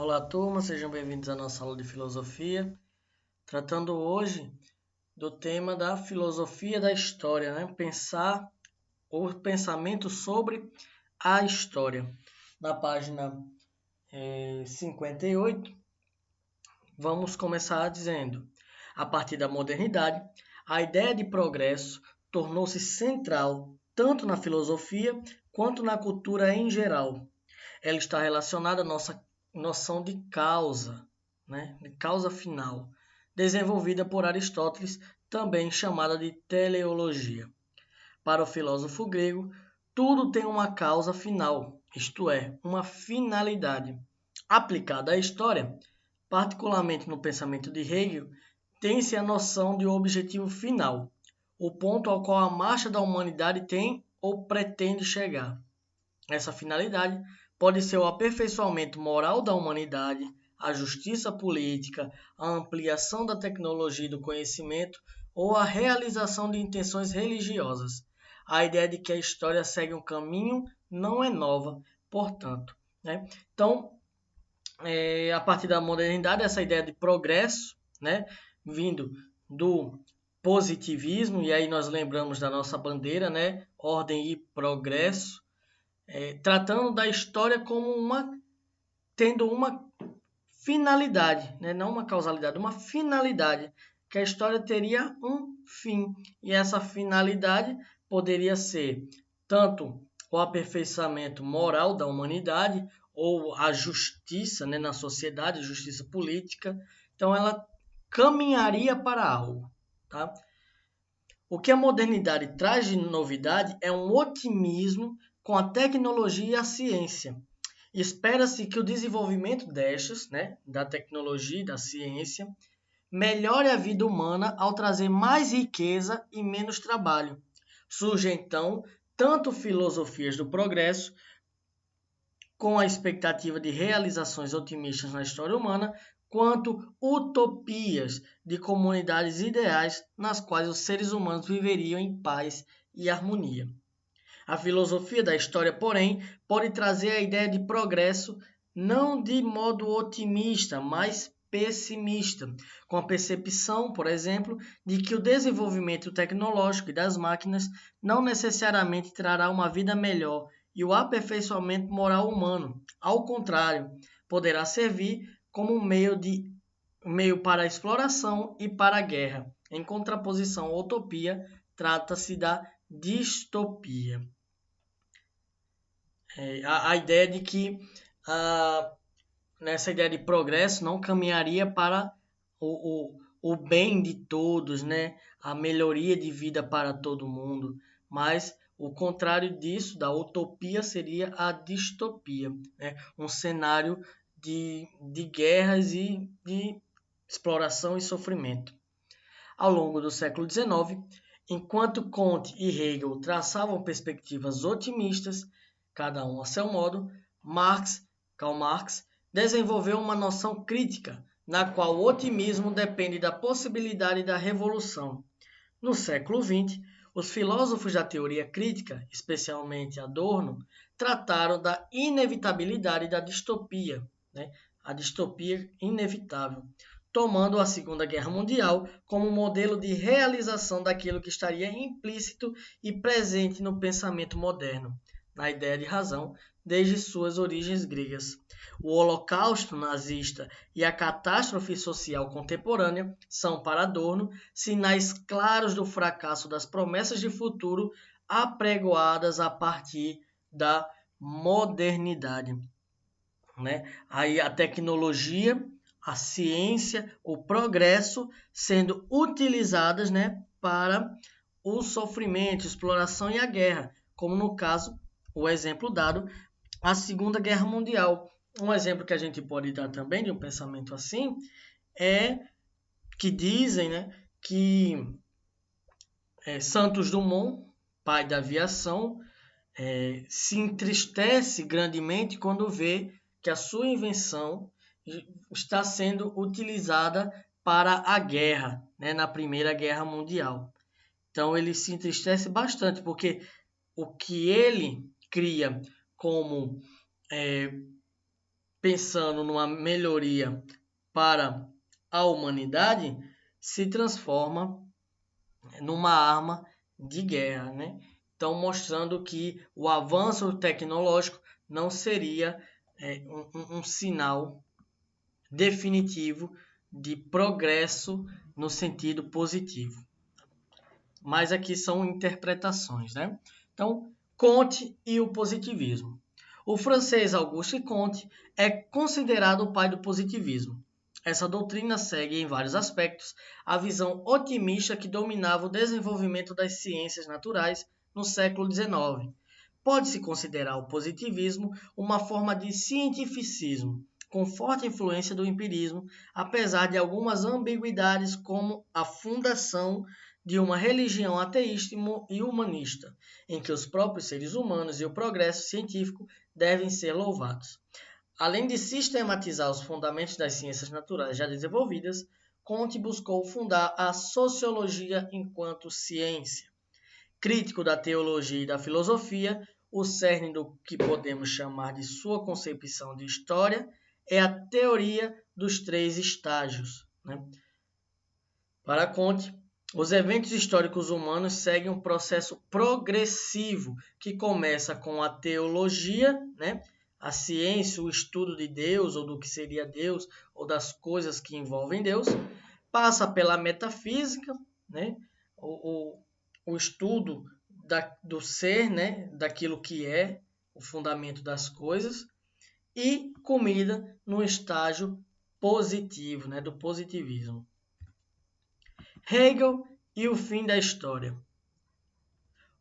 Olá, turma, sejam bem-vindos à nossa aula de filosofia, tratando hoje do tema da filosofia da história, né? Pensar o pensamento sobre a história. Na página 58, vamos começar dizendo: a partir da modernidade, a ideia de progresso tornou-se central tanto na filosofia quanto na cultura em geral. Ela está relacionada à nossa noção de causa, né? De causa final, desenvolvida por Aristóteles, também chamada de teleologia. Para o filósofo grego, tudo tem uma causa final, isto é, uma finalidade. Aplicada à história, particularmente no pensamento de Hegel, tem-se a noção de um objetivo final, o ponto ao qual a marcha da humanidade tem ou pretende chegar. Essa finalidade pode ser o aperfeiçoamento moral da humanidade, a justiça política, a ampliação da tecnologia e do conhecimento ou a realização de intenções religiosas. A ideia de que a história segue um caminho não é nova, portanto. Né? Então, a partir da modernidade, essa ideia de progresso, né, vindo do positivismo, e aí nós lembramos da nossa bandeira, né, ordem e progresso, tratando da história como tendo uma finalidade, né? Não uma causalidade, uma finalidade, que a história teria um fim. E essa finalidade poderia ser tanto o aperfeiçoamento moral da humanidade ou a justiça, né, na sociedade, justiça política. Então ela caminharia para algo, tá? O que a modernidade traz de novidade é um otimismo com a tecnologia e a ciência. Espera-se que o desenvolvimento destas, né, da tecnologia e da ciência, melhore a vida humana ao trazer mais riqueza e menos trabalho. Surgem então tanto filosofias do progresso, com a expectativa de realizações otimistas na história humana, quanto utopias de comunidades ideais nas quais os seres humanos viveriam em paz e harmonia. A filosofia da história, porém, pode trazer a ideia de progresso não de modo otimista, mas pessimista, com a percepção, por exemplo, de que o desenvolvimento tecnológico e das máquinas não necessariamente trará uma vida melhor e o aperfeiçoamento moral humano. Ao contrário, poderá servir como meio para a exploração e para a guerra. Em contraposição à utopia, trata-se da distopia. A ideia de que nessa ideia de progresso não caminharia para o bem de todos, né? A melhoria de vida para todo mundo, mas o contrário disso, da utopia, seria a distopia, né? Um cenário de guerras e de exploração e sofrimento. Ao longo do século XIX, enquanto Comte e Hegel traçavam perspectivas otimistas, cada um a seu modo, Karl Marx, desenvolveu uma noção crítica, na qual o otimismo depende da possibilidade da revolução. No século XX, os filósofos da teoria crítica, especialmente Adorno, trataram da inevitabilidade da distopia, né? A distopia inevitável, tomando a Segunda Guerra Mundial como modelo de realização daquilo que estaria implícito e presente no pensamento moderno, na ideia de razão, desde suas origens gregas. O Holocausto nazista e a catástrofe social contemporânea são, para Adorno, sinais claros do fracasso das promessas de futuro apregoadas a partir da modernidade. Né? Aí a tecnologia, a ciência, o progresso sendo utilizadas, né, para o sofrimento, exploração e a guerra, como no caso, o exemplo dado, a Segunda Guerra Mundial. Um exemplo que a gente pode dar também de um pensamento assim é que dizem, né, que Santos Dumont, pai da aviação, se entristece grandemente quando vê que a sua invenção está sendo utilizada para a guerra, né, na Primeira Guerra Mundial. Então ele se entristece bastante, porque o que ele cria como pensando numa melhoria para a humanidade, se transforma numa arma de guerra, né? Então, mostrando que o avanço tecnológico não seria um sinal definitivo de progresso no sentido positivo. Mas aqui são interpretações, né? Então, Comte e o positivismo. O francês Auguste Comte é considerado o pai do positivismo. Essa doutrina segue, em vários aspectos, a visão otimista que dominava o desenvolvimento das ciências naturais no século XIX. Pode-se considerar o positivismo uma forma de cientificismo, com forte influência do empirismo, apesar de algumas ambiguidades, como a fundação de uma religião ateísta e humanista, em que os próprios seres humanos e o progresso científico devem ser louvados. Além de sistematizar os fundamentos das ciências naturais já desenvolvidas, Comte buscou fundar a sociologia enquanto ciência. Crítico da teologia e da filosofia, o cerne do que podemos chamar de sua concepção de história é a teoria dos 3 estágios. Né? Para Comte, os eventos históricos humanos seguem um processo progressivo que começa com a teologia, né? A ciência, o estudo de Deus, ou do que seria Deus, ou das coisas que envolvem Deus, passa pela metafísica, né? O estudo do ser, né? Daquilo que é o fundamento das coisas, e comida no estágio positivo, né? Do positivismo. Hegel e o fim da história.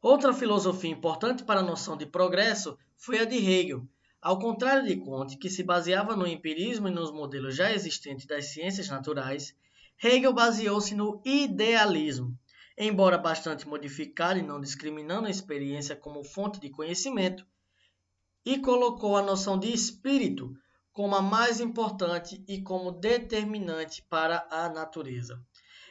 Outra filosofia importante para a noção de progresso foi a de Hegel. Ao contrário de Comte, que se baseava no empirismo e nos modelos já existentes das ciências naturais, Hegel baseou-se no idealismo. Embora bastante modificado e não discriminando a experiência como fonte de conhecimento, e colocou a noção de espírito como a mais importante e como determinante para a natureza.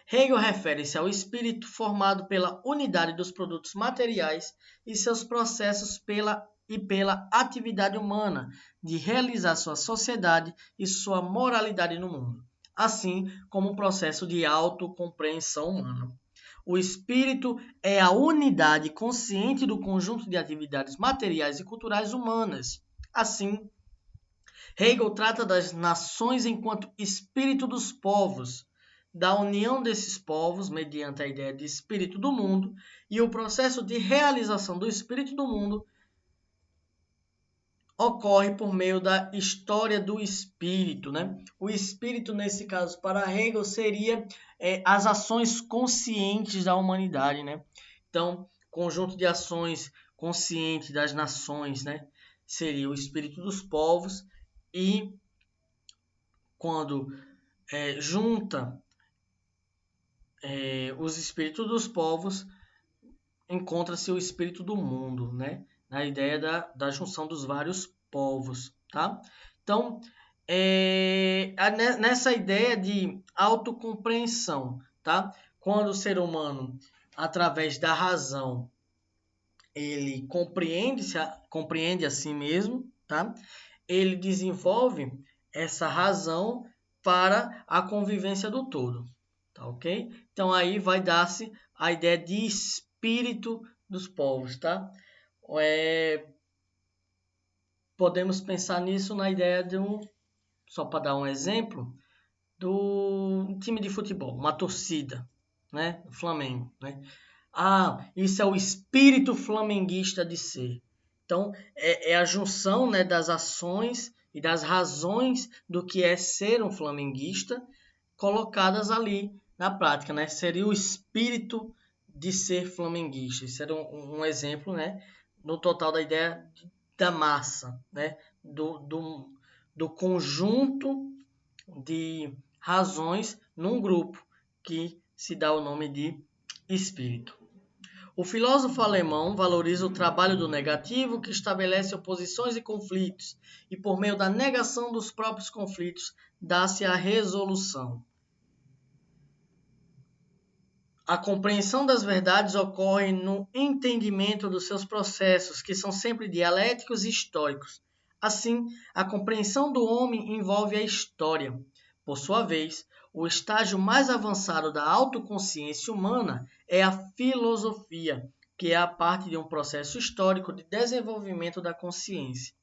Hegel refere-se ao espírito formado pela unidade dos produtos materiais e seus processos pela atividade humana de realizar sua sociedade e sua moralidade no mundo, assim como um processo de autocompreensão humana. O espírito é a unidade consciente do conjunto de atividades materiais e culturais humanas. Assim, Hegel trata das nações enquanto espírito dos povos, da união desses povos mediante a ideia de espírito do mundo e o processo de realização do espírito do mundo ocorre por meio da história do espírito, né? O espírito, nesse caso, para Hegel, seria as ações conscientes da humanidade, né? Então, conjunto de ações conscientes das nações, né? Seria o espírito dos povos e quando junta os espíritos dos povos, encontra-se o espírito do mundo, né? Na ideia da junção dos vários povos, tá? Então, nessa ideia de autocompreensão, tá? Quando o ser humano, através da razão, ele compreende a si mesmo, tá? Ele desenvolve essa razão para a convivência do todo, tá ok? Então aí vai dar-se a ideia de espírito dos povos, tá? Podemos pensar nisso na ideia de só para dar um exemplo, do time de futebol, uma torcida, né? O Flamengo, né? Isso é o espírito flamenguista de ser. Então, é a junção, né, das ações e das razões do que é ser um flamenguista colocadas ali na prática, né? Seria o espírito de ser flamenguista. Isso era um exemplo, né, no total da ideia da massa, né? Do conjunto de razões num grupo que se dá o nome de espírito. O filósofo alemão valoriza o trabalho do negativo, que estabelece oposições e conflitos, e por meio da negação dos próprios conflitos, dá-se a resolução. A compreensão das verdades ocorre no entendimento dos seus processos, que são sempre dialéticos e históricos. Assim, a compreensão do homem envolve a história. Por sua vez, o estágio mais avançado da autoconsciência humana é a filosofia, que é a parte de um processo histórico de desenvolvimento da consciência.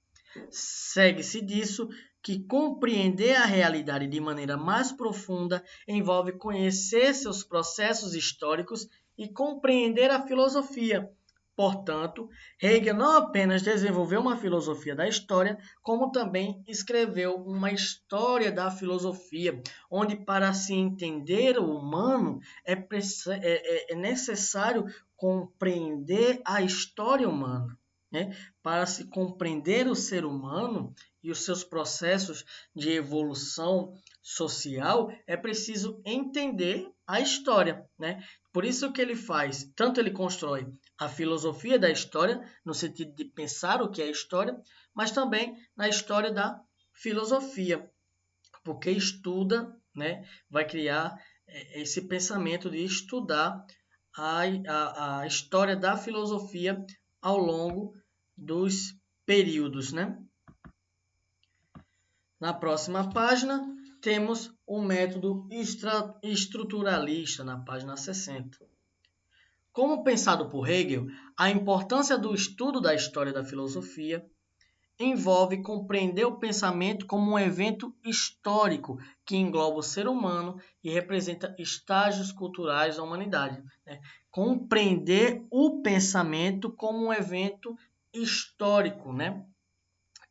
Segue-se disso que compreender a realidade de maneira mais profunda envolve conhecer seus processos históricos e compreender a filosofia. Portanto, Hegel não apenas desenvolveu uma filosofia da história, como também escreveu uma história da filosofia, onde para se entender o humano é necessário compreender a história humana. Né? Para se compreender o ser humano e os seus processos de evolução social, é preciso entender a história. Né? Por isso que ele faz, tanto ele constrói a filosofia da história, no sentido de pensar o que é história, mas também na história da filosofia, porque estuda, né, vai criar esse pensamento de estudar a história da filosofia ao longo dos períodos, né? Na próxima página, temos o método estruturalista, na página 60. Como pensado por Hegel, a importância do estudo da história da filosofia envolve compreender o pensamento como um evento histórico que engloba o ser humano e representa estágios culturais da humanidade. Né? Compreender o pensamento como um evento histórico, né?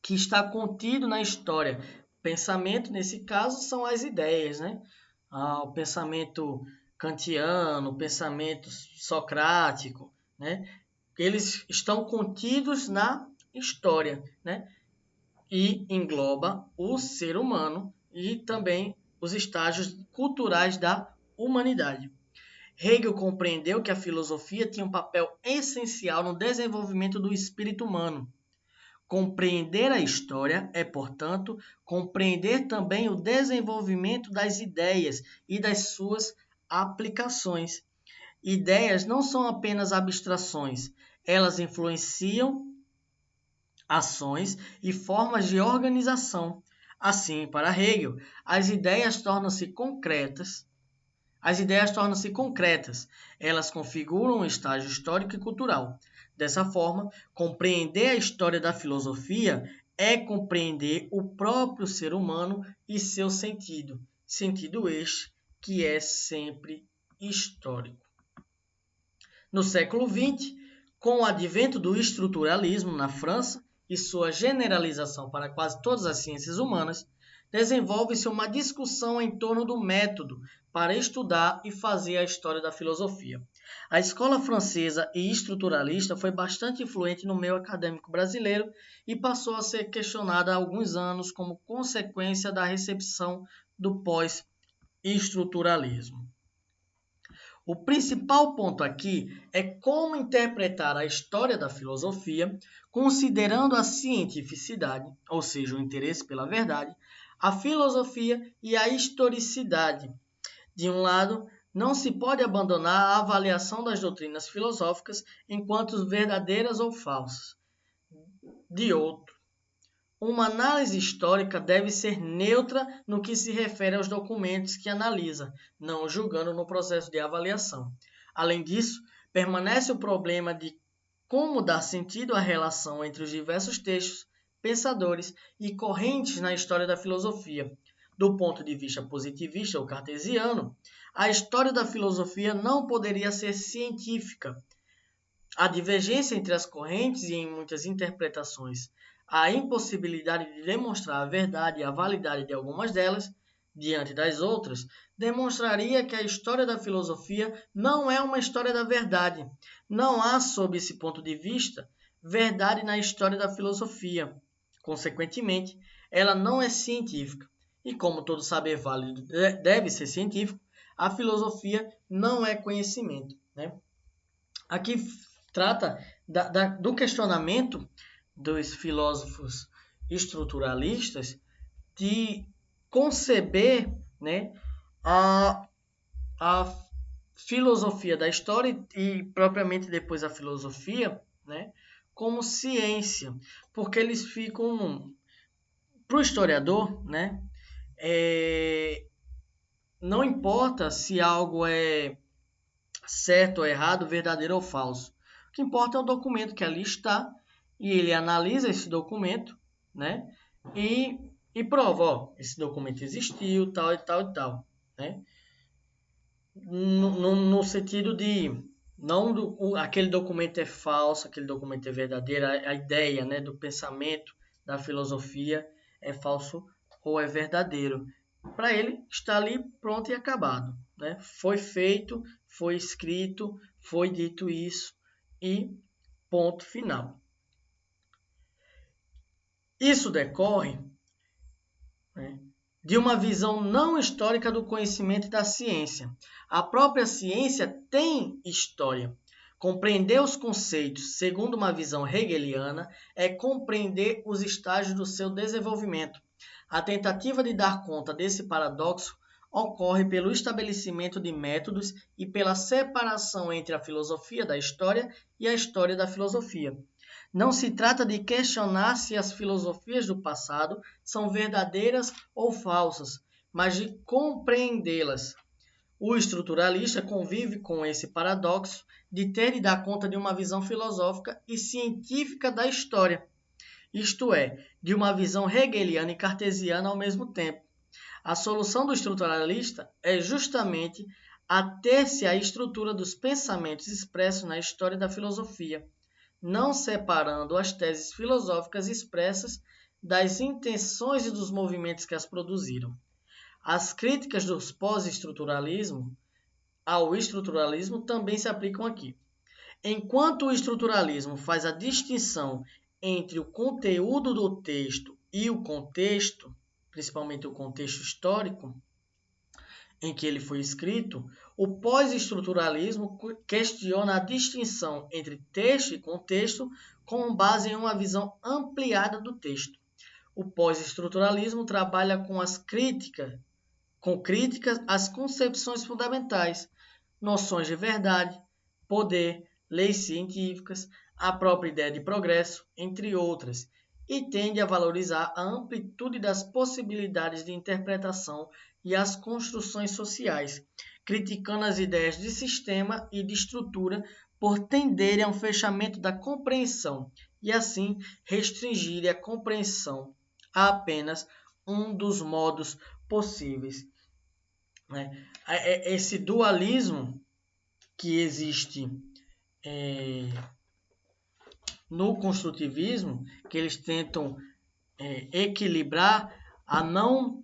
Que está contido na história. Pensamento, nesse caso, são as ideias, né? O pensamento kantiano, o pensamento socrático, né? Eles estão contidos na história, né? E engloba o ser humano e também os estágios culturais da humanidade. Hegel compreendeu que a filosofia tinha um papel essencial no desenvolvimento do espírito humano. Compreender a história é, portanto, compreender também o desenvolvimento das ideias e das suas aplicações. Ideias não são apenas abstrações, elas influenciam ações e formas de organização. Assim, para Hegel, as ideias tornam-se concretas. Elas configuram um estágio histórico e cultural. Dessa forma, compreender a história da filosofia é compreender o próprio ser humano e seu sentido. Sentido este que é sempre histórico. No século XX, com o advento do estruturalismo na França e sua generalização para quase todas as ciências humanas, desenvolve-se uma discussão em torno do método para estudar e fazer a história da filosofia. A escola francesa e estruturalista foi bastante influente no meio acadêmico brasileiro e passou a ser questionada há alguns anos como consequência da recepção do pós-estruturalismo. O principal ponto aqui é como interpretar a história da filosofia, considerando a cientificidade, ou seja, o interesse pela verdade, a filosofia e a historicidade. De um lado, não se pode abandonar a avaliação das doutrinas filosóficas enquanto verdadeiras ou falsas. De outro, uma análise histórica deve ser neutra no que se refere aos documentos que analisa, não julgando no processo de avaliação. Além disso, permanece o problema de como dar sentido à relação entre os diversos textos, pensadores e correntes na história da filosofia. Do ponto de vista positivista ou cartesiano, a história da filosofia não poderia ser científica. A divergência entre as correntes e em muitas interpretações, a impossibilidade de demonstrar a verdade e a validade de algumas delas, diante das outras, demonstraria que a história da filosofia não é uma história da verdade. Não há, sob esse ponto de vista, verdade na história da filosofia. Consequentemente, ela não é científica. E como todo saber válido deve ser científico, a filosofia não é conhecimento. Né? Aqui trata do questionamento dos filósofos estruturalistas de conceber, né, a filosofia da história e propriamente depois a filosofia, né, como ciência, porque eles ficam, para o historiador, né? Não importa se algo é certo ou errado, verdadeiro ou falso. O que importa é o documento que ali está e ele analisa esse documento, né? E prova, ó, esse documento existiu, tal e tal e tal, né? No sentido de não aquele documento é falso, aquele documento é verdadeiro, a ideia, né, do pensamento, da filosofia é falso ou é verdadeiro. Para ele está ali pronto e acabado, né? Foi feito, foi escrito, foi dito isso e ponto final. Isso decorre, né, de uma visão não histórica do conhecimento e da ciência. A própria ciência tem história. Compreender os conceitos, segundo uma visão hegeliana, é compreender os estágios do seu desenvolvimento. A tentativa de dar conta desse paradoxo ocorre pelo estabelecimento de métodos e pela separação entre a filosofia da história e a história da filosofia. Não se trata de questionar se as filosofias do passado são verdadeiras ou falsas, mas de compreendê-las. O estruturalista convive com esse paradoxo de ter de dar conta de uma visão filosófica e científica da história, isto é, de uma visão hegeliana e cartesiana ao mesmo tempo. A solução do estruturalista é justamente ater-se à estrutura dos pensamentos expressos na história da filosofia, não separando as teses filosóficas expressas das intenções e dos movimentos que as produziram. As críticas do pós-estruturalismo ao estruturalismo também se aplicam aqui. Enquanto o estruturalismo faz a distinção entre o conteúdo do texto e o contexto, principalmente o contexto histórico em que ele foi escrito, o pós-estruturalismo questiona a distinção entre texto e contexto com base em uma visão ampliada do texto. O pós-estruturalismo trabalha com críticas às concepções fundamentais, noções de verdade, poder, leis científicas, a própria ideia de progresso, entre outras, e tende a valorizar a amplitude das possibilidades de interpretação e as construções sociais, criticando as ideias de sistema e de estrutura por tenderem a um fechamento da compreensão e, assim, restringirem a compreensão a apenas um dos modos possíveis. Esse dualismo que existe no construtivismo, que eles tentam equilibrar a não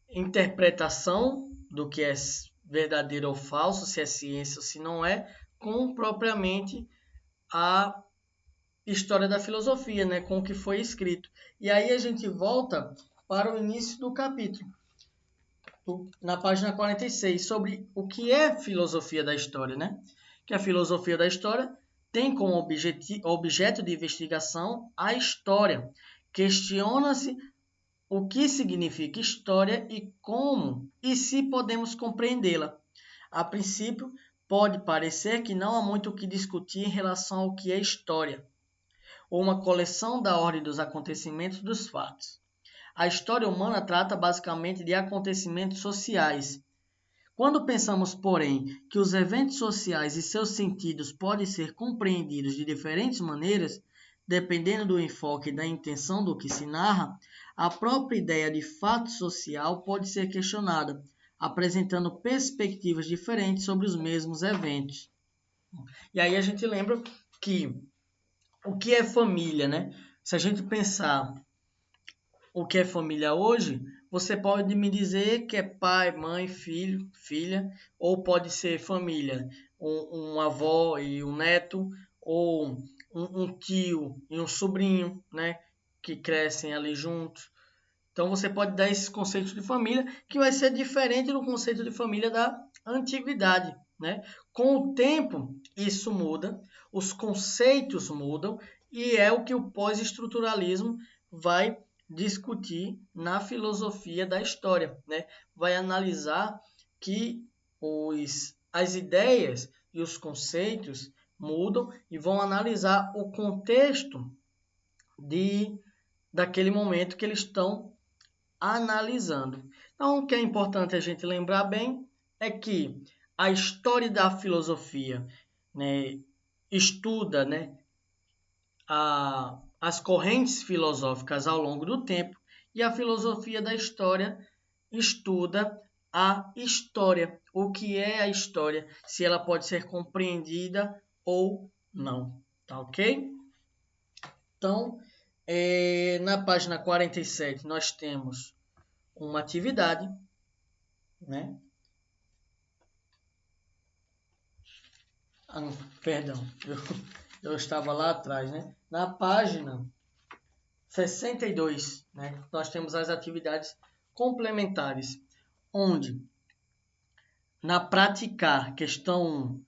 interpretação do que é verdadeiro ou falso, se é ciência ou se não é, com propriamente a história da filosofia, né, com o que foi escrito. E aí a gente volta para o início do capítulo, na página 46, sobre o que é filosofia da história, né? Que a filosofia da história tem como objeto de investigação a história. Questiona-se o que significa história e como e se podemos compreendê-la. A princípio, pode parecer que não há muito o que discutir em relação ao que é história, ou uma coleção da ordem dos acontecimentos dos fatos. A história humana trata basicamente de acontecimentos sociais. Quando pensamos, porém, que os eventos sociais e seus sentidos podem ser compreendidos de diferentes maneiras, dependendo do enfoque e da intenção do que se narra, a própria ideia de fato social pode ser questionada, apresentando perspectivas diferentes sobre os mesmos eventos. E aí a gente lembra que o que é família, né? Se a gente pensar o que é família hoje, você pode me dizer que é pai, mãe, filho, filha, ou pode ser família, uma avó e um neto, ou um tio e um sobrinho, né, que crescem ali juntos. Então você pode dar esses conceitos de família, que vai ser diferente do conceito de família da antiguidade, né? Com o tempo, isso muda, os conceitos mudam, e é o que o pós-estruturalismo vai discutir na filosofia da história, né? Vai analisar que as ideias e os conceitos mudam e vão analisar o contexto daquele momento que eles estão analisando. Então, o que é importante a gente lembrar bem é que a história da filosofia, né, estuda, né, as correntes filosóficas ao longo do tempo, e a filosofia da história estuda a história, o que é a história, se ela pode ser compreendida ou não, tá ok? Então, na página 47 nós temos uma atividade, né? Ah, perdão, eu estava lá atrás, né? Na página 62, né? Nós temos as atividades complementares, onde na praticar questão 1,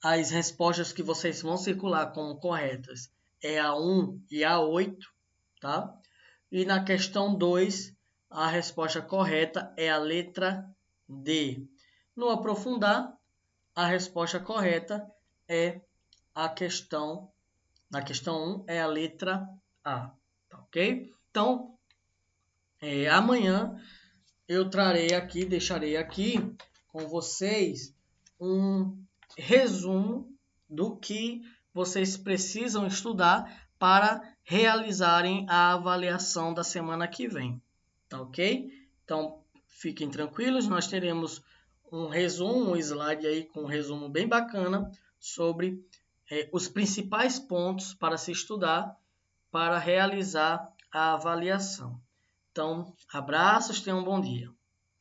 as respostas que vocês vão circular como corretas é a 1 e a 8, tá? E na questão 2, a resposta correta é a letra D. No aprofundar, a resposta correta é na questão 1 é a letra A, tá ok? Então, amanhã eu deixarei aqui com vocês um resumo do que vocês precisam estudar para realizarem a avaliação da semana que vem, tá ok? Então, fiquem tranquilos, nós teremos um resumo, um slide aí com um resumo bem bacana sobre os principais pontos para se estudar para realizar a avaliação. Então, abraços, tenham um bom dia.